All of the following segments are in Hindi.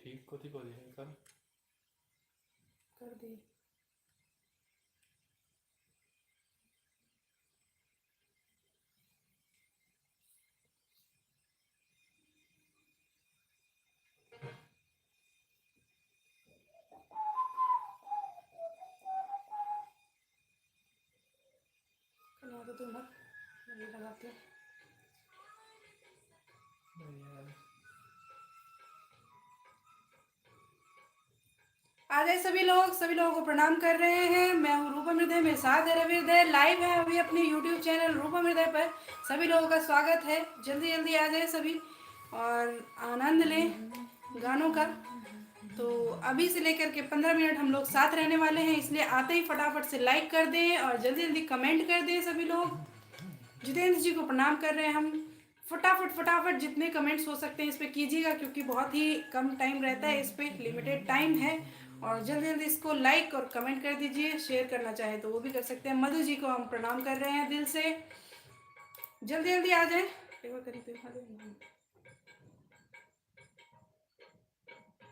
ठीक कथी कर दिया कर दिए। तो तुम लगाते आ जाए सभी लोगों को प्रणाम कर रहे हैं। मैं हूँ रूपम हृदय, मेरे साथ है रवि हृदय। लाइव है अभी अपने यूट्यूब चैनल रूपम हृदय पर। सभी लोगों का स्वागत है। जल्दी जल्दी आ जाए सभी और आनंद लें गानों का। तो अभी से लेकर के 15 मिनट हम लोग साथ रहने वाले हैं, इसलिए आते ही फटाफट से लाइक कर दें और जल्दी जल्दी कमेंट कर दें सभी लोग। जितेंद्र जी को प्रणाम कर रहे हैं हम। फटाफट जितने कमेंट्स हो सकते हैं इस पर कीजिएगा, क्योंकि बहुत ही कम टाइम रहता है, इस पर लिमिटेड टाइम है। और जल्दी जल्दी इसको लाइक और कमेंट कर दीजिए। शेयर करना चाहे तो वो भी कर सकते हैं। मधु जी को हम प्रणाम कर रहे हैं दिल से। जल्दी जल्दी आ जाए।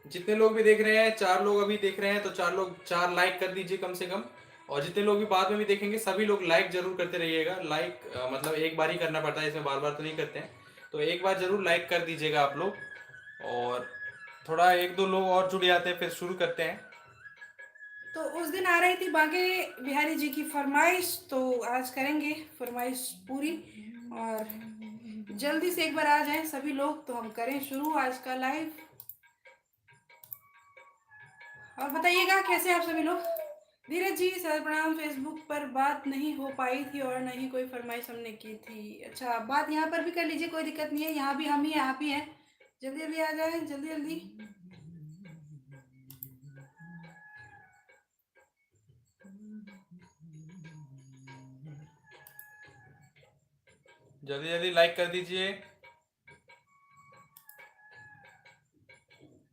जितने लोग भी देख रहे हैं, 4 लोग अभी देख रहे हैं, तो 4 लोग 4 लाइक कर दीजिए कम से कम। और जितने लोग भी बाद में भी देखेंगे, सभी लोग लाइक जरूर करते रहिएगा। लाइक मतलब एक बार ही करना पड़ता है, इसमें बार बार तो नहीं करते हैं, तो एक बार जरूर लाइक कर दीजिएगा आप लोग। और थोड़ा 1-2 लोग और जुड़ जाते हैं, फिर शुरू करते हैं। तो उस दिन आ रही थी बांके बिहारी जी की फरमाइश, तो आज करेंगे फरमाइश पूरी। और जल्दी से एक बार आ जाएं सभी लोग, तो हम करें शुरू आज का लाइव। और बताइएगा कैसे आप सभी लोग। धीरज जी सर प्रणाम। फेसबुक पर बात नहीं हो पाई थी और नहीं कोई फरमाइश हमने की थी। अच्छा, बात यहाँ पर भी कर लीजिए, कोई दिक्कत नहीं है। यहाँ भी हम ही हैं, आप ही हैं। जल्दी जल्दी आ जाए, जल्दी जल्दी। जल्दी जल्दी लाइक कर दीजिए।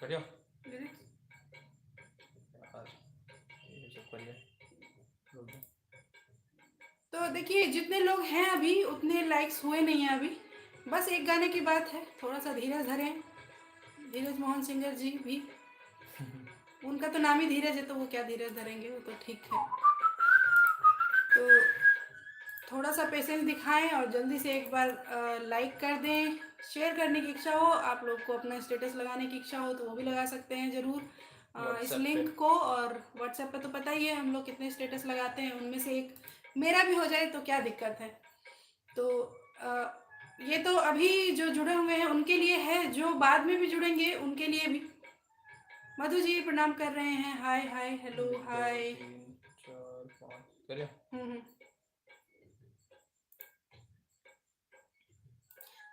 करियो तो देखिए, जितने लोग हैं अभी उतने लाइक्स हुए नहीं हैं अभी। बस एक गाने की बात है, थोड़ा सा धीरज धरें। धीरज मोहन सिंगर जी भी, उनका तो नाम ही धीरज है, तो वो क्या धीरज धरेंगे, वो तो ठीक है। तो थोड़ा सा पेशेंस दिखाएं और जल्दी से एक बार लाइक कर दें। शेयर करने की इच्छा हो, आप लोग को अपना स्टेटस लगाने की इच्छा हो तो वो भी लगा सकते हैं ज़रूर इस लिंक को। और व्हाट्सएप पे तो पता ही है हम लोग कितने स्टेटस लगाते हैं, उनमें से एक मेरा भी हो जाए तो क्या दिक्कत है। तो ये तो अभी जो जुड़े हुए हैं उनके लिए है, जो बाद में भी जुड़ेंगे उनके लिए भी। मधु जी प्रणाम कर रहे हैं। हाय हाय हेलो हाय। 3 4 5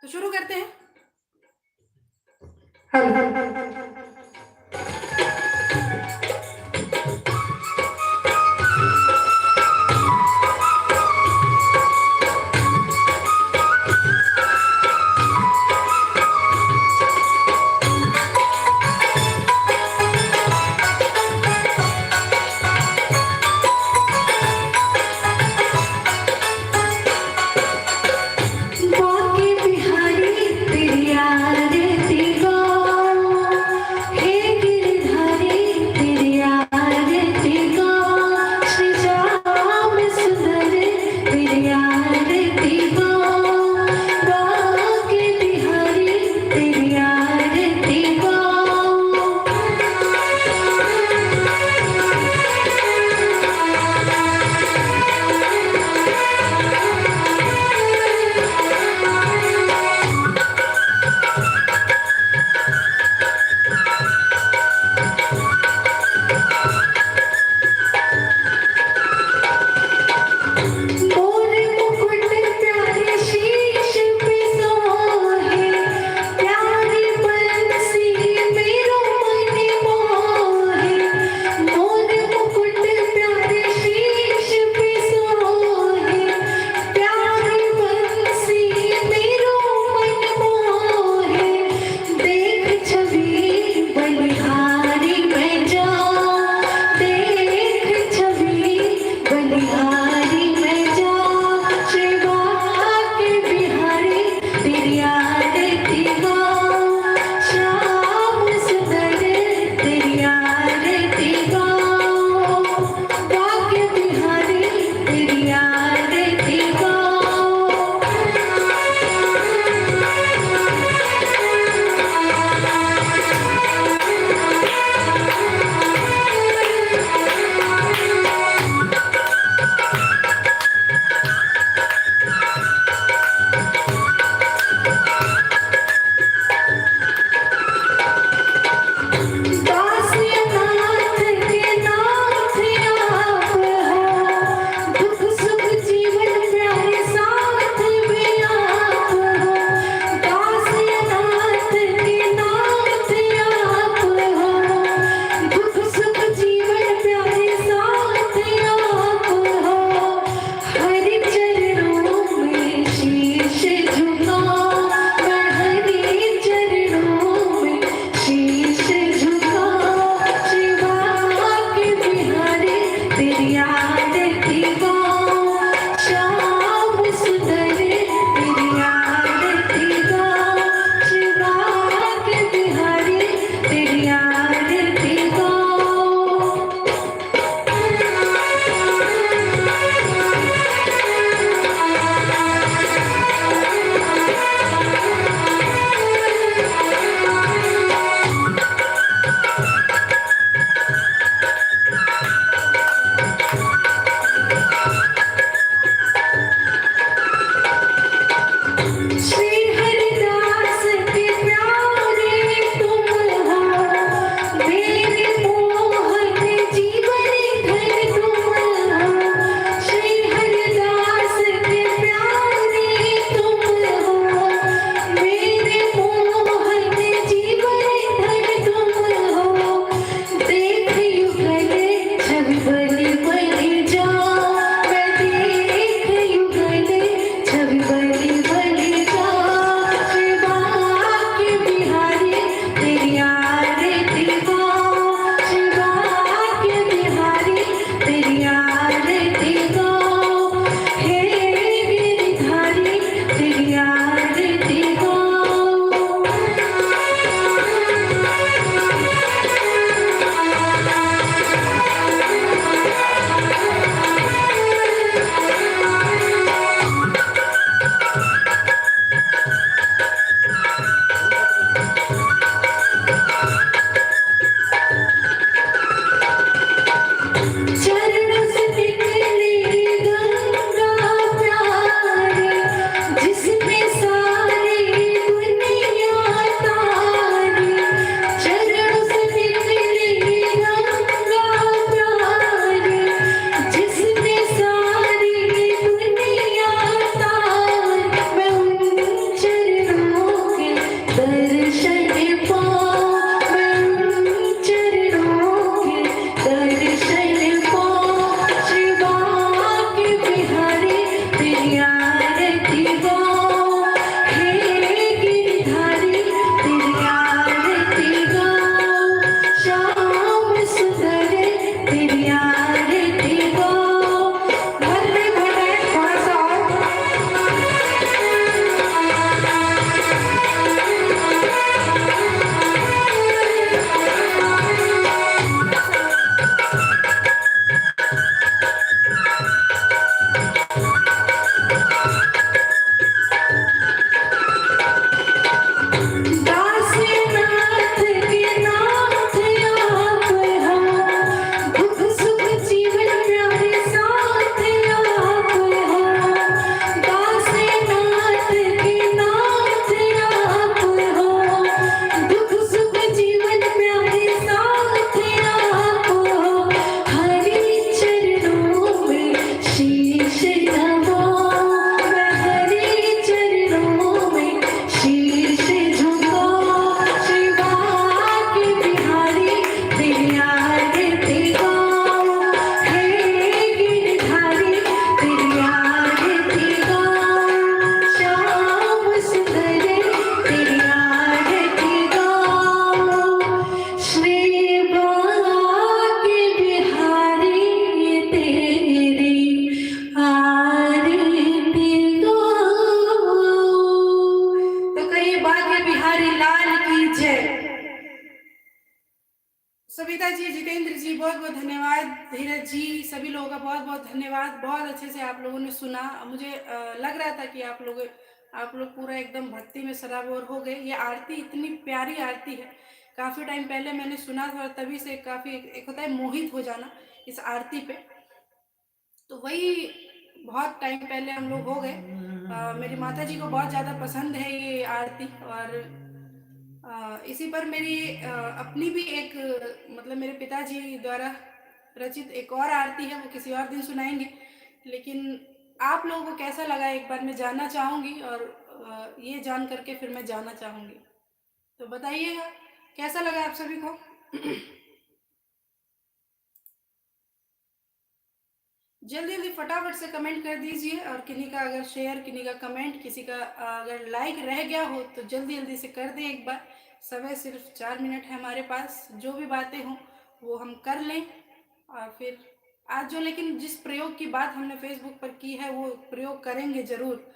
तो शुरू करते हैं। बांके बिहारी तेरी याद थी गो, दर्शन पाऊं मैं चरणों के, दर्शन पाऊं शिवा के बिहारी, तेरी आरती गाऊं हे गिरधारी, तेरी आरती गाऊं श्याम सुंदर, तेरी आरती गाऊं। घर में घटाए थोड़ा सा और। दासीनाथ के नाथ आप हो, दुख सुख जीवन प्यारे साथ आप हो। दासीनाथ के नाथ आप हो, दुख सुख जीवन प्यारे साथ आप हो। हरि चरणों में शीश नवाऊं मैं, हरि चरणों में शीश झुकाऊं शिवा के बिहारी, तेरी आरती गाऊं हे गिरधारी, तेरी आरती गाऊं श्याम सुंदर, तेरी आरती गाऊं श्री बाके बिहारी, तेरी आरती गाऊं। तो कहिए बाके बिहारी लाल की जय। सविता जी, जितेंद्र जी बहुत बहुत धन्यवाद, धीरज जी, सभी लोगों का बहुत बहुत धन्यवाद। बहुत अच्छे से आप लोगों ने सुना। मुझे लग रहा था कि आप लोग पूरा एकदम भक्ति में सराबोर हो गए। ये आरती इतनी प्यारी आरती है, काफ़ी टाइम पहले मैंने सुना था और तभी से काफ़ी एक होता है मोहित हो जाना इस आरती पे। तो वही बहुत टाइम पहले हम लोग हो गए। मेरी माता जी को बहुत ज़्यादा पसंद है ये आरती, और इसी पर मेरी अपनी भी एक मतलब मेरे पिताजी द्वारा रचित एक और आरती है, वो किसी और दिन सुनाएंगे। लेकिन आप लोगों को कैसा लगा एक बार मैं जानना चाहूँगी, और ये जान करके फिर मैं जानना चाहूँगी। तो बताइएगा कैसा लगा आप सभी को। जल्दी जल्दी फटाफट से कमेंट कर दीजिए, और किन्हीं का अगर शेयर, किन्हीं का कमेंट, किसी का अगर लाइक रह गया हो तो जल्दी जल्दी से कर दें एक बार। समय सिर्फ 4 मिनट है हमारे पास, जो भी बातें हों वो हम कर लें। और फिर आज जो लेकिन जिस प्रयोग की बात हमने फेसबुक पर की है वो प्रयोग करेंगे ज़रूर।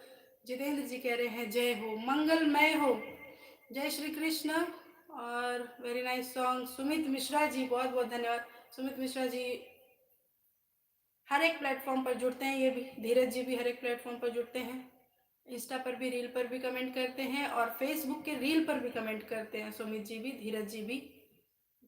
जितेंद्र जी कह रहे हैं जय हो, मंगलमय हो, जय श्री कृष्ण। और very nice song. Sumit Mishra ji बहुत बहुत धन्यवाद। सुमित मिश्रा जी हर एक प्लेटफॉर्म पर जुड़ते हैं, ये भी धीरज जी भी हर एक प्लेटफॉर्म पर जुड़ते हैं। इंस्टा पर भी, रील पर भी कमेंट करते हैं, और फेसबुक के रील पर भी कमेंट करते हैं। सुमित जी भी, धीरज जी भी,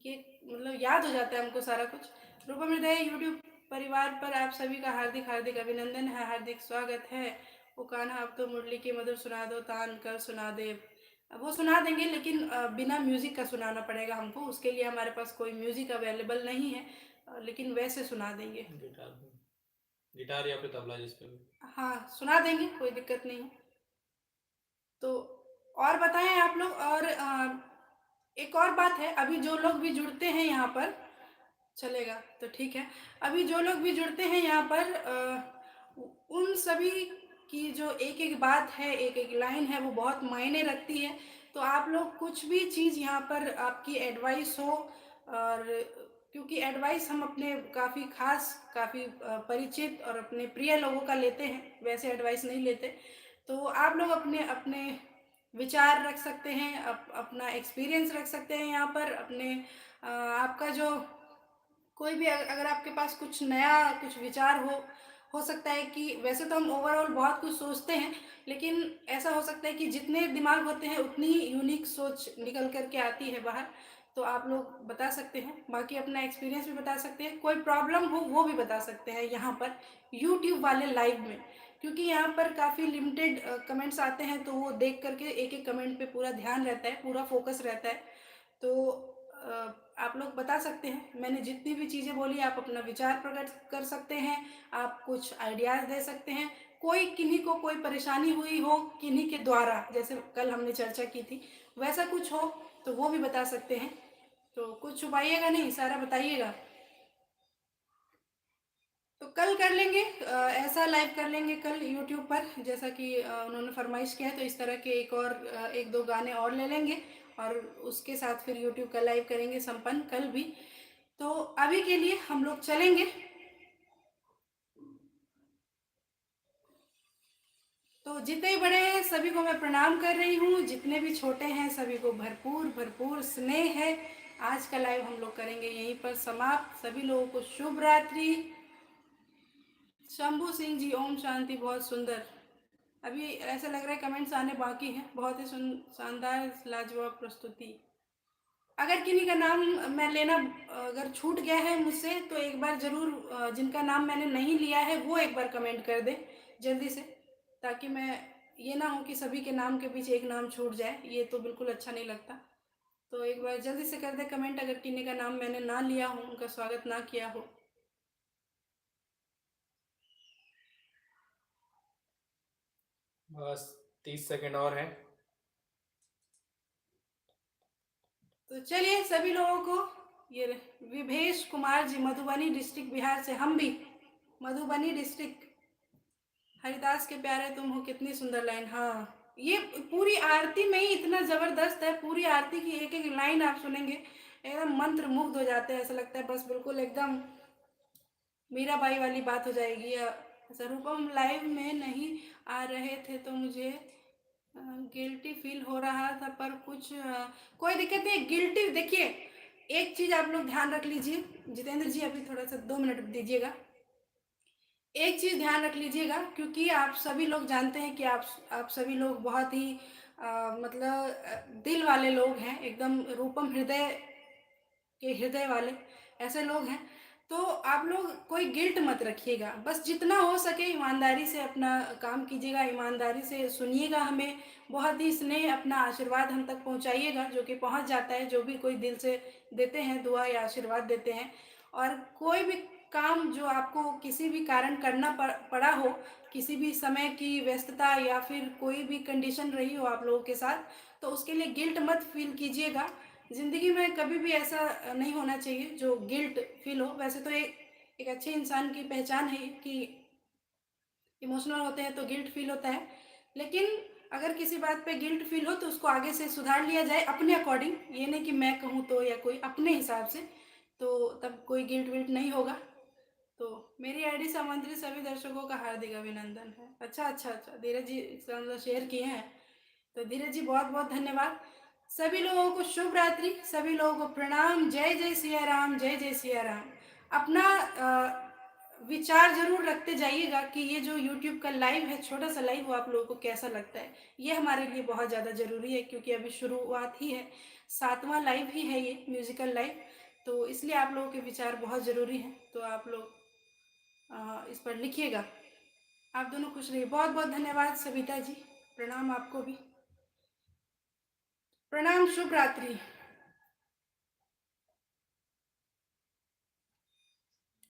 ये मतलब याद हो जाता है हमको सारा कुछ। रूपा मृदय यूट्यूब परिवार पर आप सभी का हार्दिक हार्दिक अभिनंदन है, हार्दिक स्वागत है। वो कान्हा अब तो मुरली के मधुर सुना दो, तान कर सुना दे। वो सुना देंगे, लेकिन बिना म्यूज़िक का सुनाना पड़ेगा हमको, उसके लिए हमारे पास कोई म्यूज़िक अवेलेबल नहीं है, लेकिन वैसे सुना देंगे। गिटार या फिर तबला जिस पे भी। हाँ सुना देंगे, कोई दिक्कत नहीं है। तो और बताएं आप लोग। और एक और बात है, अभी जो लोग भी जुड़ते हैं यहाँ पर, चलेगा तो ठीक है। अभी जो लोग भी जुड़ते हैं यहाँ पर, उन सभी की जो एक एक बात है, एक एक लाइन है, वो बहुत मायने रखती है। तो आप लोग कुछ भी चीज़ यहाँ पर आपकी एडवाइस हो, और क्योंकि एडवाइस हम अपने काफ़ी खास, काफ़ी परिचित और अपने प्रिय लोगों का लेते हैं, वैसे एडवाइस नहीं लेते। तो आप लोग अपने अपने विचार रख सकते हैं, अपना एक्सपीरियंस रख सकते हैं यहाँ पर, अपने आपका जो कोई भी अगर आपके पास कुछ नया कुछ विचार हो सकता है कि वैसे तो हम ओवरऑल बहुत कुछ सोचते हैं, लेकिन ऐसा हो सकता है कि जितने दिमाग होते हैं उतनी यूनिक सोच निकल कर के आती है बाहर। तो आप लोग बता सकते हैं, बाकी अपना एक्सपीरियंस भी बता सकते हैं, कोई प्रॉब्लम हो वो भी बता सकते हैं यहाँ पर यूट्यूब वाले लाइव में। क्योंकि यहाँ पर काफ़ी लिमिटेड कमेंट्स आते हैं, तो वो देख करके एक एक कमेंट पे पूरा ध्यान रहता है, पूरा फोकस रहता है। तो आप लोग बता सकते हैं, मैंने जितनी भी चीज़ें बोली आप अपना विचार प्रकट कर सकते हैं, आप कुछ आइडियाज़ दे सकते हैं। कोई किन्हीं को कोई परेशानी हुई हो किन्हीं के द्वारा, जैसे कल हमने चर्चा की थी, वैसा कुछ हो तो वो भी बता सकते हैं। तो कुछ छुपाइएगा नहीं, सारा बताइएगा। तो कल कर लेंगे, ऐसा लाइव कर लेंगे कल यूट्यूब पर, जैसा कि उन्होंने फरमाइश किया है। तो इस तरह के एक और एक दो गाने और ले लेंगे और उसके साथ फिर यूट्यूब का लाइव करेंगे संपन्न कल भी। तो अभी के लिए हम लोग चलेंगे। तो जितने बड़े हैं सभी को मैं प्रणाम कर रही हूँ, जितने भी छोटे हैं सभी को भरपूर भरपूर स्नेह है। आज का लाइव हम लोग करेंगे यहीं पर समाप्त। सभी लोगों को शुभ रात्रि। शंभू सिंह जी, ओम शांति, बहुत सुंदर। अभी ऐसा लग रहा है कमेंट्स आने बाकी हैं। बहुत ही शानदार लाजवाब प्रस्तुति। अगर किन्हीं का नाम मैं लेना अगर छूट गया है मुझसे तो एक बार ज़रूर, जिनका नाम मैंने नहीं लिया है वो एक बार कमेंट कर दें जल्दी से, ताकि मैं, ये ना हो कि सभी के नाम के पीछे एक नाम छूट जाए, ये तो बिल्कुल अच्छा नहीं लगता। तो एक बार जल्दी से कर दे कमेंट अगर किन्हीं का नाम मैंने ना लिया हो, उनका स्वागत ना किया हो। बस 30 सेकंड और हैं। तो चलिए सभी लोगों को, ये विभेश कुमार जी, मधुबनी डिस्ट्रिक्ट बिहार से, हम भी मधुबनी डिस्ट्रिक्ट। हरिदास के प्यारे तुम हो, कितनी सुंदर लाइन। हाँ, ये पूरी आरती में ही इतना जबरदस्त है। पूरी आरती की एक एक लाइन आप सुनेंगे एकदम मंत्र मुग्ध हो जाते हैं। ऐसा लगता है बस बिल्कुल एकदम मीराबाई वाली बात हो जाएगी। स्वरूपम लाइव में नहीं आ रहे थे तो मुझे गिल्टी फील हो रहा था, पर कुछ कोई दिक्कत नहीं। गिल्टी, देखिए एक चीज़ आप लोग ध्यान रख लीजिए। जितेंद्र जी अभी थोड़ा सा 2 मिनट दीजिएगा। एक चीज़ ध्यान रख लीजिएगा, क्योंकि आप सभी लोग जानते हैं कि आप सभी लोग बहुत ही मतलब दिल वाले लोग हैं, एकदम रूपम हृदय के हृदय वाले ऐसे लोग हैं। तो आप लोग कोई गिल्ट मत रखिएगा। बस जितना हो सके ईमानदारी से अपना काम कीजिएगा, ईमानदारी से सुनिएगा हमें, बहुत ही स्नेह अपना आशीर्वाद हम तक पहुंचाइएगा, जो कि पहुंच जाता है जो भी कोई दिल से देते हैं दुआ या आशीर्वाद देते हैं। और कोई भी काम जो आपको किसी भी कारण करना पड़ा हो, किसी भी समय की व्यस्तता या फिर कोई भी कंडीशन रही हो आप लोगों के साथ, तो उसके लिए गिल्ट मत फील कीजिएगा। ज़िंदगी में कभी भी ऐसा नहीं होना चाहिए जो गिल्ट फील हो। वैसे तो एक अच्छे इंसान की पहचान है कि इमोशनल होते हैं तो गिल्ट फील होता है, लेकिन अगर किसी बात पे गिल्ट फील हो तो उसको आगे से सुधार लिया जाए अपने अकॉर्डिंग। ये नहीं कि मैं कहूँ तो या कोई अपने हिसाब से, तो तब कोई गिल्ट विल्ट नहीं होगा। तो मेरी आईडी से आमंत्रित सभी दर्शकों का हार्दिक अभिनंदन है। अच्छा अच्छा अच्छा, धीरज जी शेयर किए हैं, तो धीरज जी बहुत बहुत धन्यवाद। सभी लोगों को शुभ रात्रि, सभी लोगों को प्रणाम। जय जय सिया राम, जय जय सिया राम। अपना विचार जरूर रखते जाइएगा कि ये जो यूट्यूब का लाइव है, छोटा सा लाइव, वो आप लोगों को कैसा लगता है। ये हमारे लिए बहुत ज़्यादा ज़रूरी है, क्योंकि अभी शुरुआत ही है, 7वां लाइव ही है ये म्यूज़िकल लाइव। तो इसलिए आप लोगों के विचार बहुत ज़रूरी हैं। तो आप लोग इस पर लिखिएगा। आप दोनों खुश रहिए। बहुत बहुत धन्यवाद सविता जी, प्रणाम आपको भी। प्रणाम, शुभ रात्रि।